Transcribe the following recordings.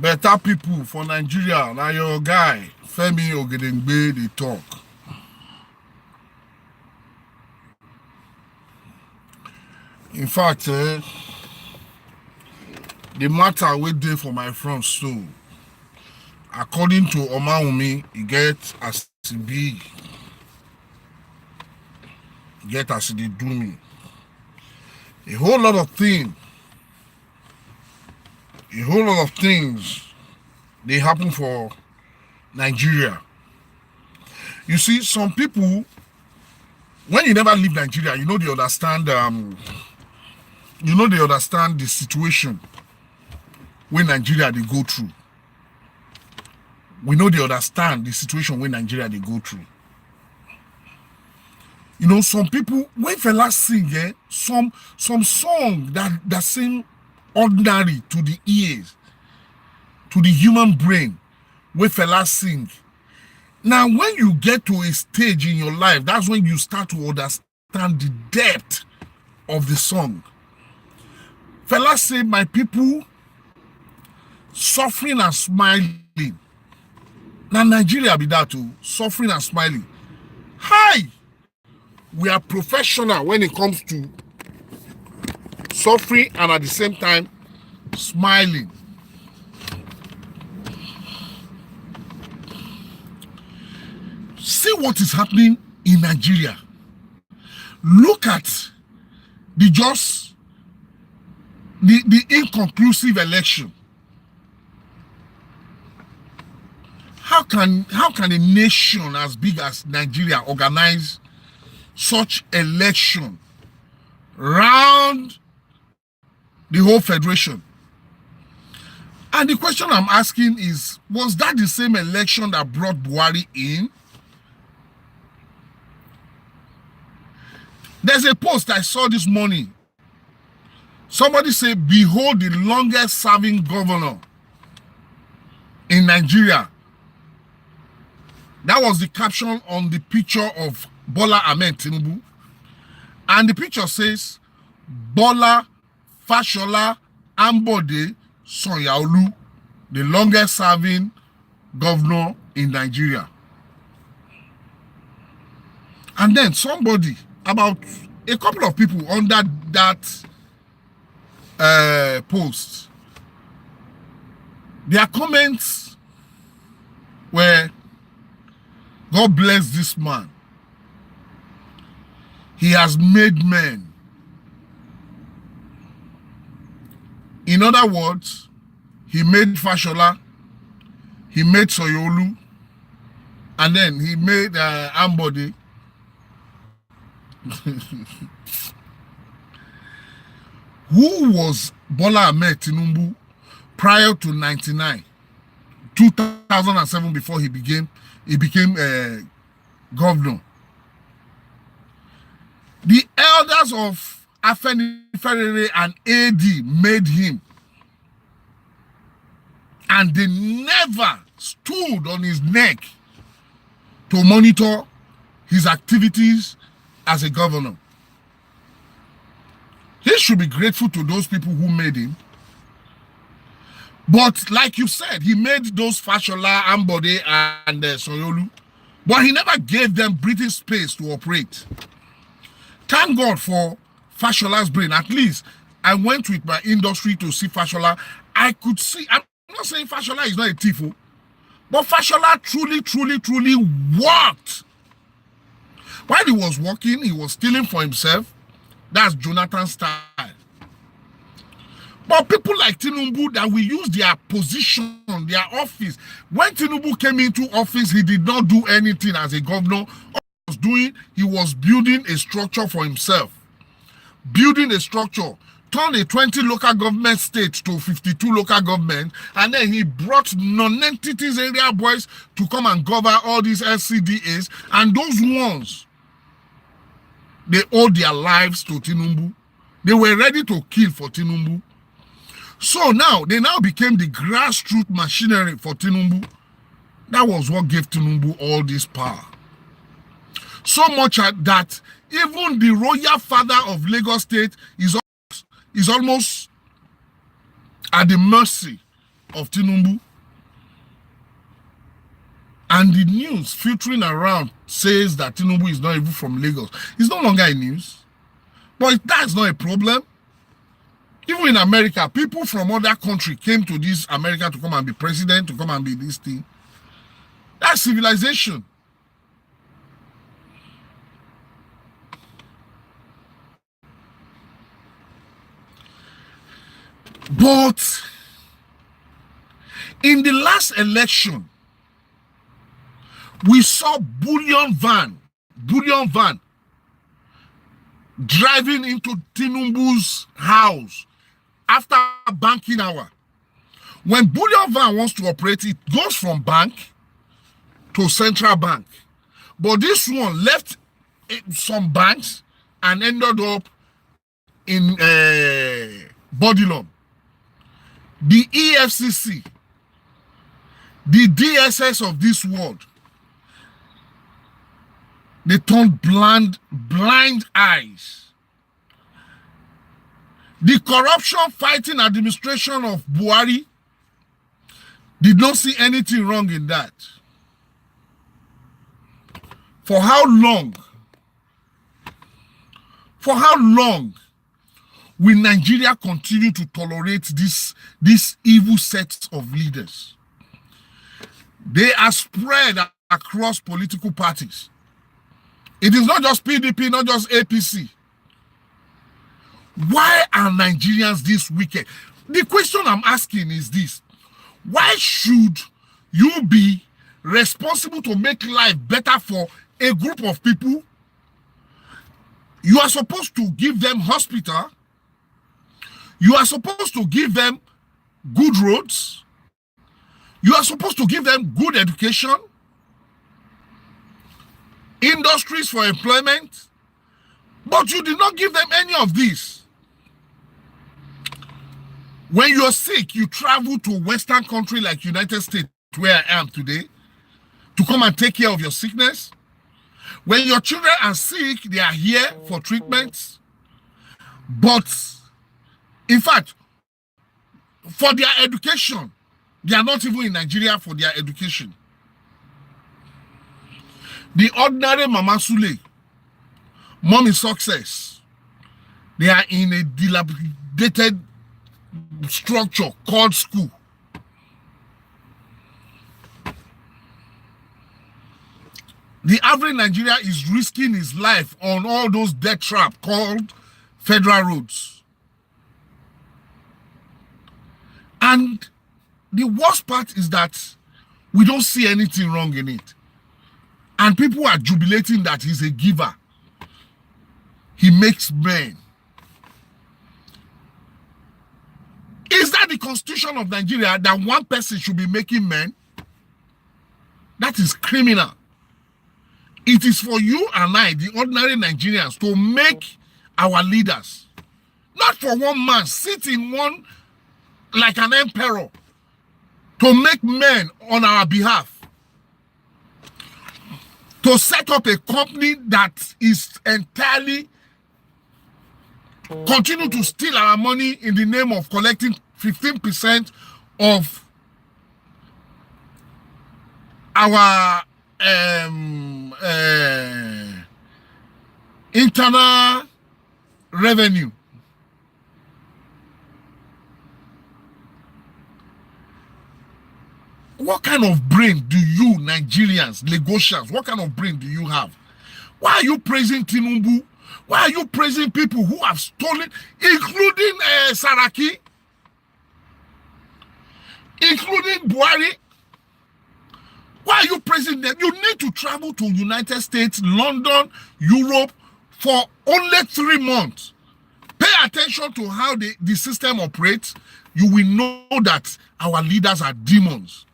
Better people for Nigeria. Now your guy, Femi Ogedengbe, they talk. In fact, the matter we did for my front so, according to Omaumi, he get as he be, get as they do me. A whole lot of things they happen for Nigeria. You see, some people, when you never leave Nigeria, they understand the situation when Nigeria they go through. We know they understand the situation when Nigeria they go through. Some people, when fellas sing, some song that seem ordinary to the ears, to the human brain, when fellas sing. Now, when you get to a stage in your life, that's when you start to understand the depth of the song. Fellas say, my people, suffering and smiling. Now, Nigeria be that too, suffering and smiling. Hi! We are professional when it comes to suffering and at the same time smiling. See what is happening in Nigeria. Look at the inconclusive election. How can a nation as big as Nigeria organize such election round the whole federation? And the question I'm asking is, was that the same election that brought Buhari in? There's a post I saw this morning. Somebody said, behold the longest serving governor in Nigeria. That was the caption on the picture of Bola Ahmed Tinubu. And the picture says, Bola Fashola Ambode Sanyaolu, the longest serving governor in Nigeria. And then somebody, about a couple of people under that post, their comments were, God bless this man. He has made men. In other words, he made Fashola, he made Soyolu, and then he made Ambode. Who was Bola Ahmed Tinubu prior to 2007, before he became governor? The elders of Afenifere and AD made him, and they never stood on his neck to monitor his activities as a governor. He should be grateful to those people who made him. But like you said, he made those Fashola, Ambode, and Soyolu, but he never gave them breathing space to operate. Thank God for Fashola's brain. At least I went with my industry to see Fashola. I could see, I'm not saying Fashola is not a thief, but Fashola truly worked. While he was working, he was stealing for himself. That's Jonathan's style. But people like Tinubu that will use their position, their office. When Tinubu came into office, he did not do anything as a governor. All he was doing, he was building a structure for himself. Building a structure. Turned a 20 local government state to 52 local government, and then he brought non-entities area boys to come and cover all these SCDAs, and those ones, they owed their lives to Tinubu. They were ready to kill for Tinubu. So now, they now became the grassroots machinery for Tinubu. That was what gave Tinubu all this power. So much that even the royal father of Lagos State is is almost at the mercy of Tinubu. And the news filtering around says that Tinubu is not even from Lagos. It's no longer in news. But that's not a problem. Even in America, people from other countries came to this America to come and be president, to come and be this thing. That's civilization. But in the last election, we saw bullion van driving into Tinubu's house after banking hour. When bullion van wants to operate, it goes from bank to central bank. But this one left some banks and ended up in Bodilon. The EFCC, the DSS of this world, they turned blind eyes. The corruption-fighting administration of Buhari did not see anything wrong in that. For how long? For how long will Nigeria continue to tolerate this evil set of leaders? They are spread across political parties. It is not just PDP, not just APC. Why are Nigerians this wicked? The question I'm asking is this. Why should you be responsible to make life better for a group of people? You are supposed to give them hospital. You are supposed to give them good roads. You are supposed to give them good education, industries for employment, but you did not give them any of this. When you're sick, you travel to a Western country like United States, where I am today, to come and take care of your sickness. When your children are sick, they are here for treatments. But, in fact, for their education, they are not even in Nigeria for their education. The ordinary Mama Sule, Mommy Success, they are in a dilapidated structure called school. The average Nigeria is risking his life on all those death traps called federal roads. And the worst part is that we don't see anything wrong in it. And people are jubilating that he's a giver. He makes men. Is that the constitution of Nigeria, that one person should be making men? That is criminal. It is for you and I, the ordinary Nigerians, to make our leaders. Not for one man sitting one like an emperor to make men on our behalf. To set up a company that is entirely continue to steal our money in the name of collecting 15% of our internal revenue. What kind of brain do you Nigerians, Lagosians, what kind of brain do you have? Why are you praising Tinubu? Why are you praising people who have stolen, including Saraki, including Buhari? Why are you praising them? You need to travel to United States, London, Europe for only 3 months. Pay attention to how the system operates. You will know that our leaders are demons.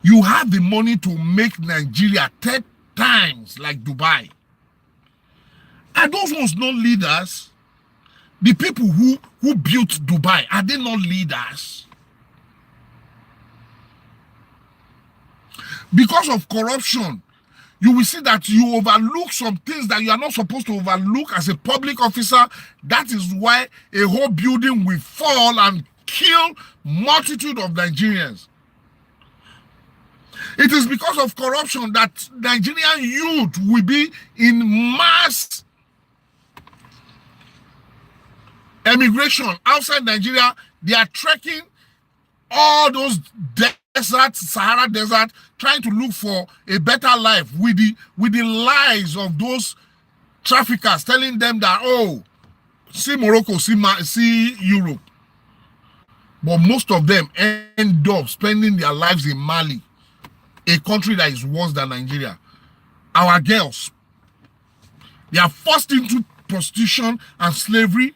You have the money to make Nigeria 10 times like Dubai. Are those ones not leaders? The people who built Dubai, are they not leaders? Because of corruption, you will see that you overlook some things that you are not supposed to overlook as a public officer. That is why a whole building will fall and kill multitude of Nigerians. It is because of corruption that Nigerian youth will be in mass emigration outside Nigeria. They are trekking all those deserts, Sahara Desert, trying to look for a better life with the lies of those traffickers telling them that, oh, see Morocco, see Europe. But most of them end up spending their lives in Mali, a country that is worse than Nigeria. Our girls, they are forced into prostitution and slavery.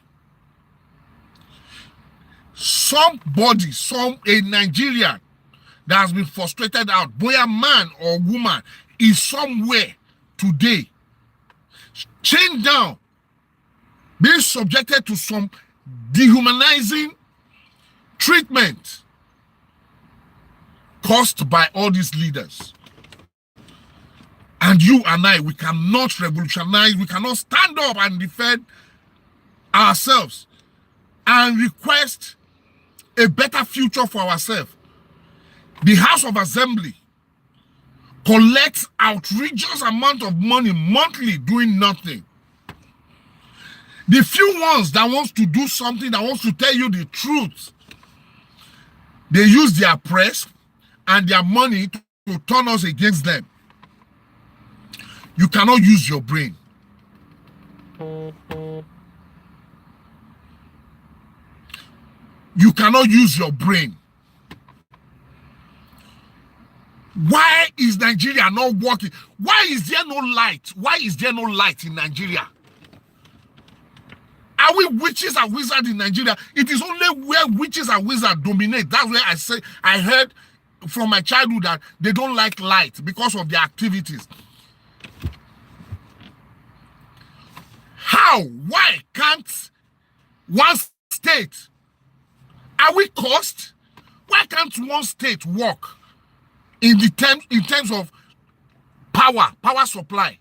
A Nigerian that has been frustrated out, boy, a man or woman, is somewhere today, chained down, being subjected to some dehumanizing treatment caused by all these leaders. And you and I, we cannot revolutionize, we cannot stand up and defend ourselves and request a better future for ourselves. The House of Assembly collects outrageous amount of money monthly doing nothing. The few ones that wants to do something, that wants to tell you the truth, they use their press and their money to turn us against them. You cannot use your brain. You cannot use your brain. Why is Nigeria not working? Why is there no light? Why is there no light in Nigeria? Are we witches and wizards in Nigeria? It is only where witches and wizards dominate. That's where I heard from my childhood that they don't like light because of their activities. How? Why can't one state? Are we cursed? Why can't one state work in terms of power supply?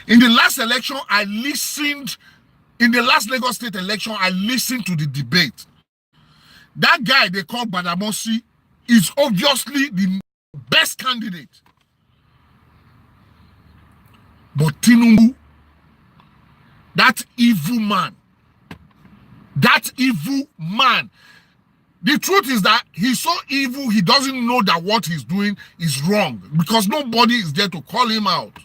In the last election, in the last Lagos State election, I listened to the debate. That guy they call Badamosi is obviously the best candidate. But Tinubu, that evil man, the truth is that he's so evil, he doesn't know that what he's doing is wrong because nobody is there to call him out.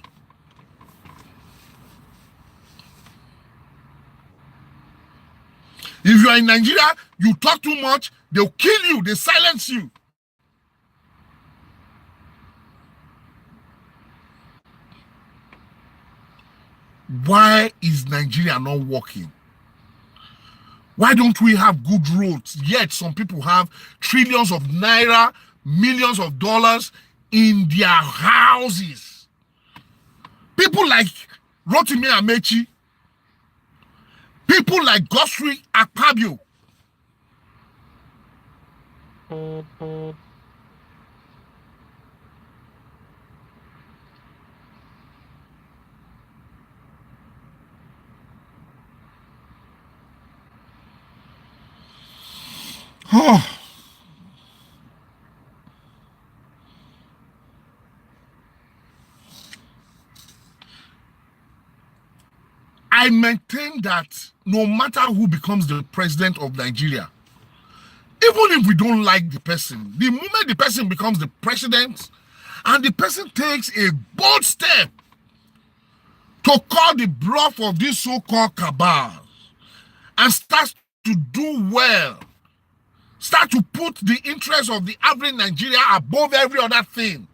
If you are in Nigeria, you talk too much, they'll kill you, they silence you. Why is Nigeria not working? Why don't we have good roads? Yet some people have trillions of naira, millions of dollars in their houses. People like Rotimi Amechi, people like Gosri Akpabio. Oh. I maintain that no matter who becomes the president of Nigeria, even if we don't like the person, the moment the person becomes the president and the person takes a bold step to call the bluff of this so-called cabal and starts to do well, start to put the interest of the average Nigeria above every other thing,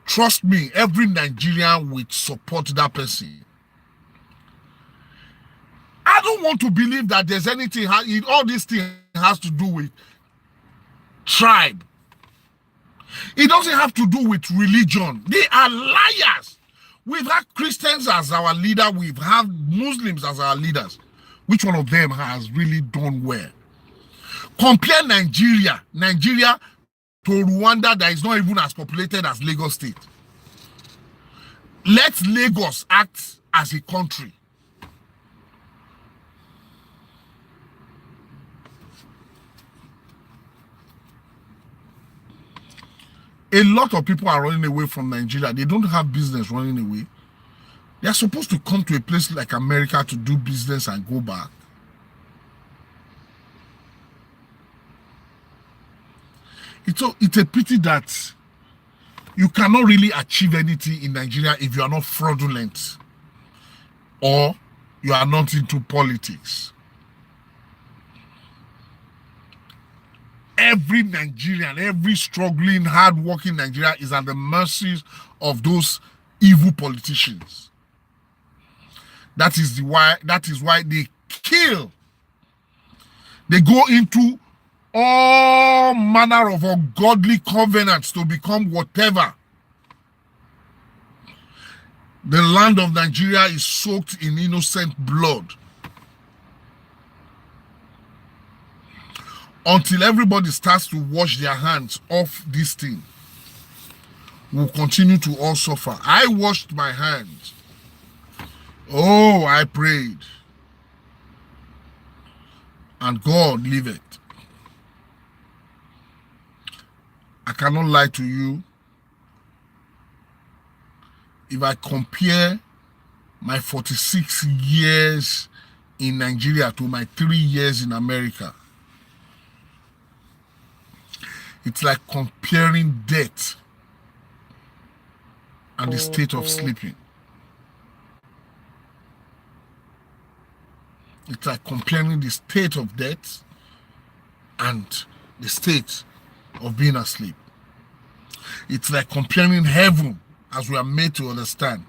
trust me, every Nigerian will support that person. I don't want to believe that there's anything, all this thing has to do with tribe. It doesn't have to do with religion. They are liars. We've had Christians as our leader. We've had Muslims as our leaders. Which one of them has really done well? Compare Nigeria to Rwanda that is not even as populated as Lagos State. Let Lagos act as a country. A lot of people are running away from Nigeria. They don't have business running away. They are supposed to come to a place like America to do business and go back. It's a pity that you cannot really achieve anything in Nigeria if you are not fraudulent or you are not into politics. Every Nigerian, every struggling, hard-working Nigerian is at the mercies of those evil politicians. That is why they kill. They go into all manner of ungodly covenants to become whatever. The land of Nigeria is soaked in innocent blood. Until everybody starts to wash their hands off this thing, we'll continue to all suffer. I washed my hands. Oh, I prayed. And God liveth. I cannot lie to you. If I compare my 46 years in Nigeria to my 3 years in America, it's like comparing death and the state of sleeping. It's like comparing the state of death and the state of being asleep. It's like comparing heaven, as we are made to understand,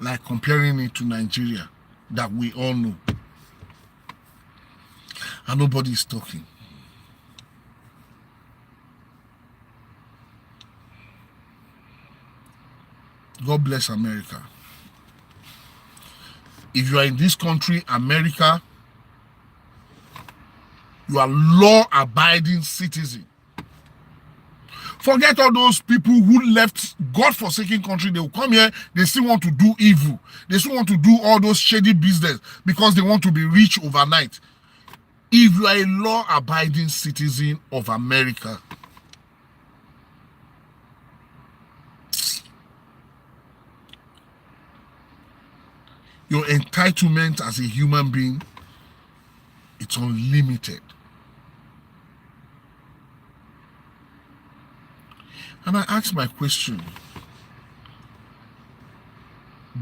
like comparing it to Nigeria, that we all know. And nobody is talking. God bless America. If you are in this country, America, you are law-abiding citizen. Forget all those people who left God-forsaken country. They will come here, they still want to do evil. They still want to do all those shady business because they want to be rich overnight. If you are a law-abiding citizen of America, your entitlement as a human being, it's unlimited. And I ask my question,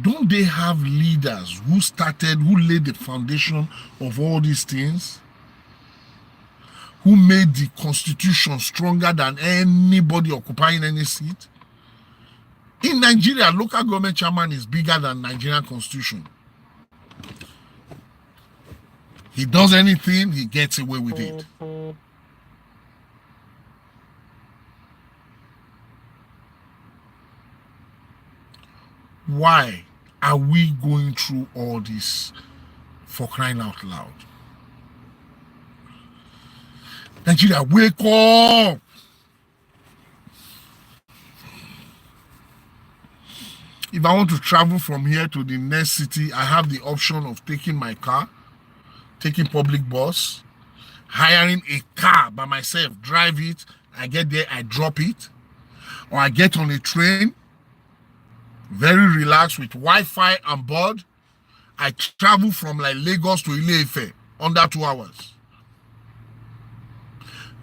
don't they have leaders who laid the foundation of all these things? Who made the constitution stronger than anybody occupying any seat? In Nigeria, local government chairman is bigger than Nigerian constitution. He does anything, he gets away with it. Why are we going through all this, for crying out loud? Nigeria, wake up! If I want to travel from here to the next city, I have the option of taking my car, taking public bus, hiring a car by myself, drive it, I get there, I drop it, or I get on a train, very relaxed with Wi-Fi on board. I travel from like Lagos to Ile-Ife under 2 hours.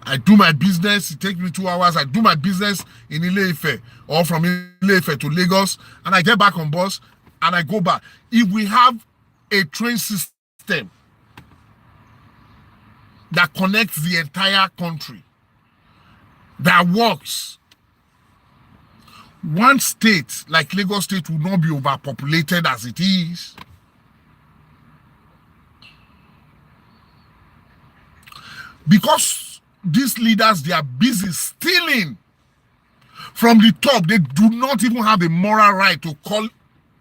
I do my business, it takes me 2 hours. I do my business in Ile-Ife or from Ile-Ife to Lagos, and I get back on bus and I go back. If we have a train system that connects the entire country, that works, one state like Lagos State will not be overpopulated as it is. Because these leaders, they are busy stealing from the top. They do not even have a moral right to call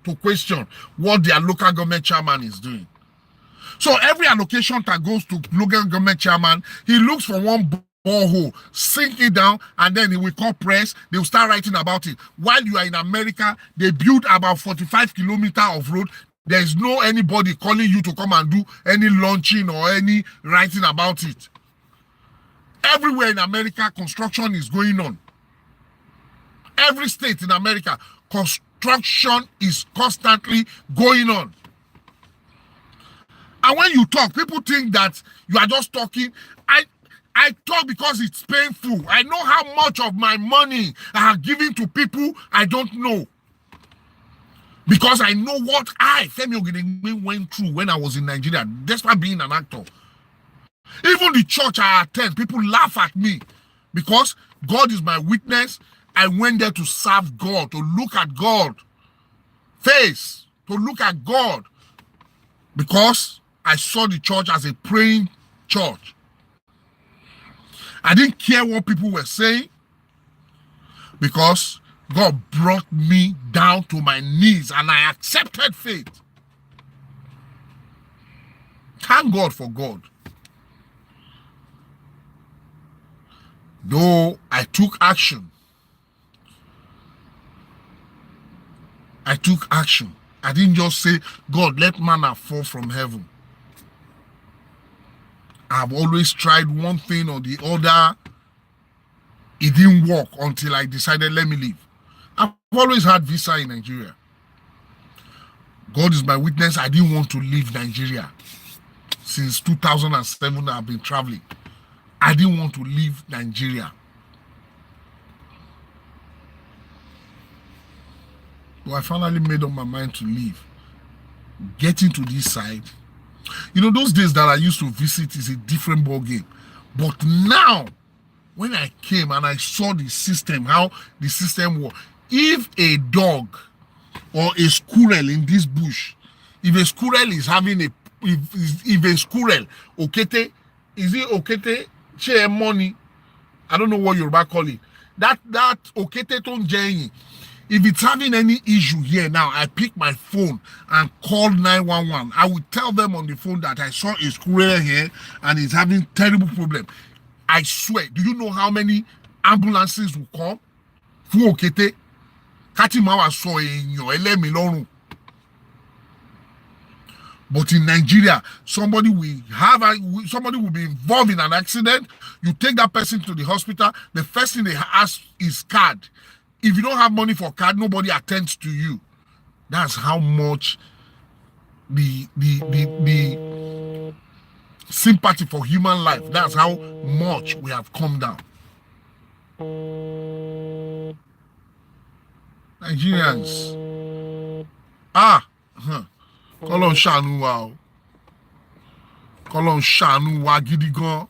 to question what their local government chairman is doing. So every allocation that goes to local government chairman, he looks for one borehole, sink it down, and then it will call press. They will start writing about it. While you are in America, they build about 45 kilometers of road. There is no anybody calling you to come and do any launching or any writing about it. Everywhere in America, construction is going on. Every state in America, construction is constantly going on. And when you talk, people think that you are just talking. I talk because it's painful. I know how much of my money I have given to people I don't know. Because I know what Femi Ogedengbe, went through when I was in Nigeria, despite being an actor. Even the church I attend, people laugh at me. Because God is my witness. I went there to serve God, to look at God face, to look at God. Because I saw the church as a praying church. I didn't care what people were saying because God brought me down to my knees and I accepted faith. Thank God for God. Though I took action. I took action. I didn't just say, God, let manna fall from heaven. I've always tried one thing or the other. It didn't work until I decided, let me leave. I've always had visa in Nigeria. God is my witness. I didn't want to leave Nigeria. Since 2007, I've been traveling. I didn't want to leave Nigeria. So I finally made up my mind to leave. Getting to this side, you know, those days that I used to visit is a different ball game. But now, when I came and I saw the system, how the system works, if a dog or a squirrel in this bush, if a squirrel is having if a squirrel, okete, is it okete, share money? I don't know what Yoruba call it. That okete ton jenyi. If it's having any issue here now, I pick my phone and call 911. I will tell them on the phone that I saw a squirrel here and it's having terrible problem. I swear, do you know how many ambulances will come? Fún òkété. Katimawa saw in But in Nigeria, somebody will be involved in an accident. You take that person to the hospital. The first thing they ask is card. If you don't have money for card, nobody attends to you. That's how much the sympathy for human life. That's how much we have come down. Nigerians. Kọ́lọ́run ṣàánú wa o. Kọ́lọ́run ṣàánú wa gidi gan.